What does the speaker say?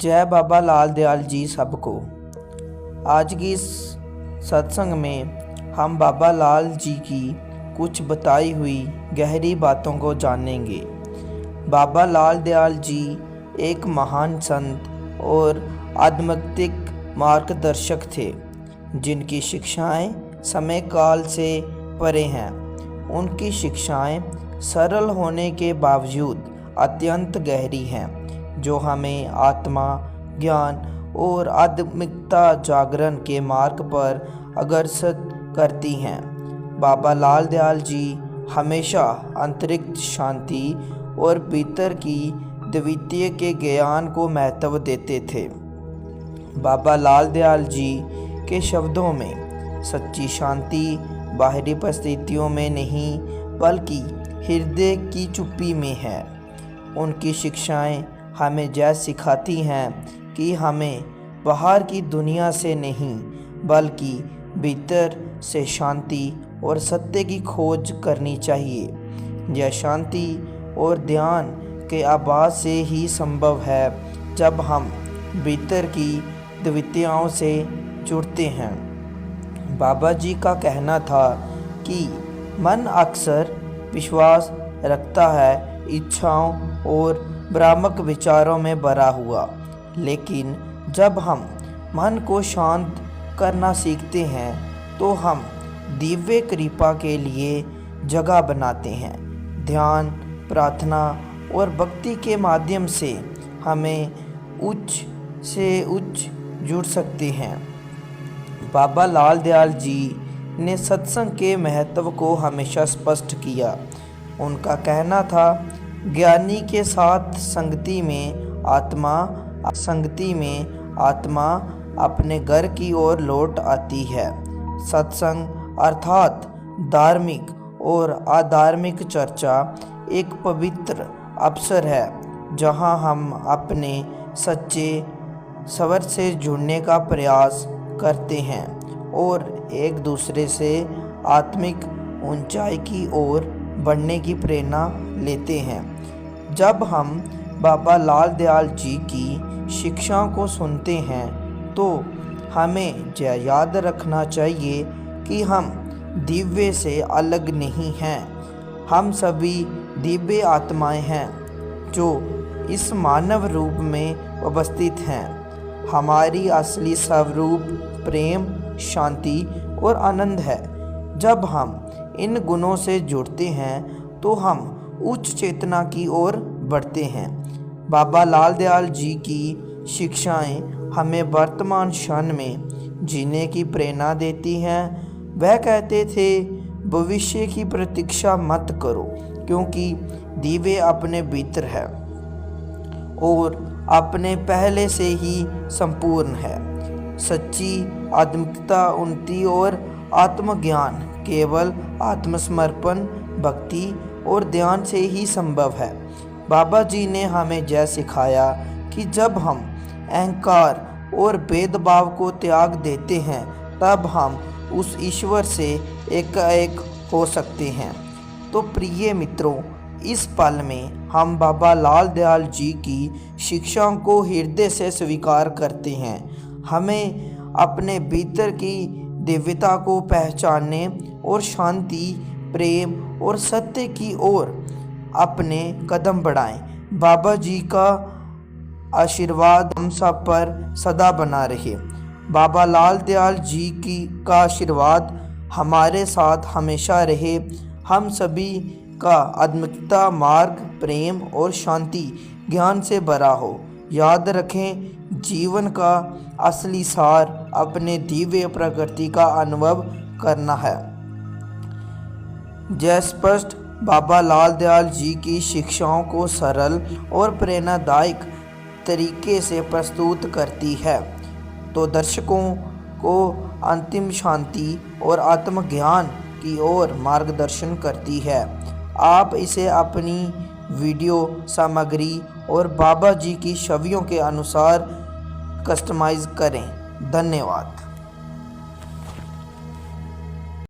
जय बाबा लाल दयाल जी सबको। आज की इस सत्संग में हम बाबा लाल जी की कुछ बताई हुई गहरी बातों को जानेंगे। बाबा लाल दयाल जी एक महान संत और आध्यात्मिक मार्गदर्शक थे, जिनकी शिक्षाएं समय काल से परे हैं। उनकी शिक्षाएं सरल होने के बावजूद अत्यंत गहरी हैं, जो हमें आत्मा ज्ञान और आध्यात्मिकता जागरण के मार्ग पर अग्रसर करती हैं। बाबा लाल दयाल जी हमेशा आंतरिक शांति और भीतर की द्वितीय के ज्ञान को महत्व देते थे। बाबा लाल दयाल जी के शब्दों में सच्ची शांति बाहरी परिस्थितियों में नहीं, बल्कि हृदय की चुप्पी में है। उनकी शिक्षाएं हमें यह सिखाती हैं कि हमें बाहर की दुनिया से नहीं, बल्कि भीतर से शांति और सत्य की खोज करनी चाहिए। यह शांति और ध्यान के आभास से ही संभव है, जब हम भीतर की द्वितीयाओं से जुड़ते हैं। बाबा जी का कहना था कि मन अक्सर विश्वास रखता है इच्छाओं और भ्रामक विचारों में भरा हुआ, लेकिन जब हम मन को शांत करना सीखते हैं तो हम दिव्य कृपा के लिए जगह बनाते हैं। ध्यान, प्रार्थना और भक्ति के माध्यम से हमें उच्च से उच्च जुड़ सकते हैं। बाबा लाल दयाल जी ने सत्संग के महत्व को हमेशा स्पष्ट किया। उनका कहना था, ज्ञानी के साथ संगति में आत्मा अपने घर की ओर लौट आती है। सत्संग अर्थात धार्मिक और अधार्मिक चर्चा एक पवित्र अवसर है, जहां हम अपने सच्चे स्वर से जुड़ने का प्रयास करते हैं और एक दूसरे से आत्मिक ऊंचाई की ओर बढ़ने की प्रेरणा लेते हैं। जब हम बाबा लाल दयाल जी की शिक्षाओं को सुनते हैं तो हमें यह याद रखना चाहिए कि हम दिव्य से अलग नहीं हैं। हम सभी दिव्य आत्माएं हैं जो इस मानव रूप में उपस्थित हैं। हमारी असली स्वरूप प्रेम, शांति और आनंद है। जब हम इन गुणों से जुड़ते हैं तो हम उच्च चेतना की ओर बढ़ते हैं। बाबा लाल दयाल जी की शिक्षाएं हमें वर्तमान क्षण में जीने की प्रेरणा देती हैं। वह कहते थे, भविष्य की प्रतीक्षा मत करो, क्योंकि दिव्य अपने भीतर है और अपने पहले से ही संपूर्ण है। सच्ची आध्यात्मिकता, उन्नति और आत्मज्ञान केवल आत्मसमर्पण, भक्ति और ध्यान से ही संभव है। बाबा जी ने हमें यह सिखाया कि जब हम अहंकार और भेदभाव को त्याग देते हैं, तब हम उस ईश्वर से एक हो सकते हैं। तो प्रिय मित्रों, इस पल में हम बाबा लाल दयाल जी की शिक्षाओं को हृदय से स्वीकार करते हैं। हमें अपने भीतर की दिव्यता को पहचानने और शांति, प्रेम और सत्य की ओर अपने कदम बढ़ाएं। बाबा जी का आशीर्वाद हम सब पर सदा बना रहे। बाबा लाल दयाल जी का आशीर्वाद हमारे साथ हमेशा रहे। हम सभी का आध्यात्मिकता मार्ग प्रेम और शांति ज्ञान से भरा हो। याद रखें, जीवन का असली सार अपने दिव्य प्रकृति का अनुभव करना है। यह स्पष्ट बाबा लाल दयाल जी की शिक्षाओं को सरल और प्रेरणादायक तरीके से प्रस्तुत करती है, तो दर्शकों को अंतिम शांति और आत्मज्ञान की ओर मार्गदर्शन करती है। आप इसे अपनी वीडियो सामग्री और बाबा जी की छवियों के अनुसार कस्टमाइज करें। धन्यवाद।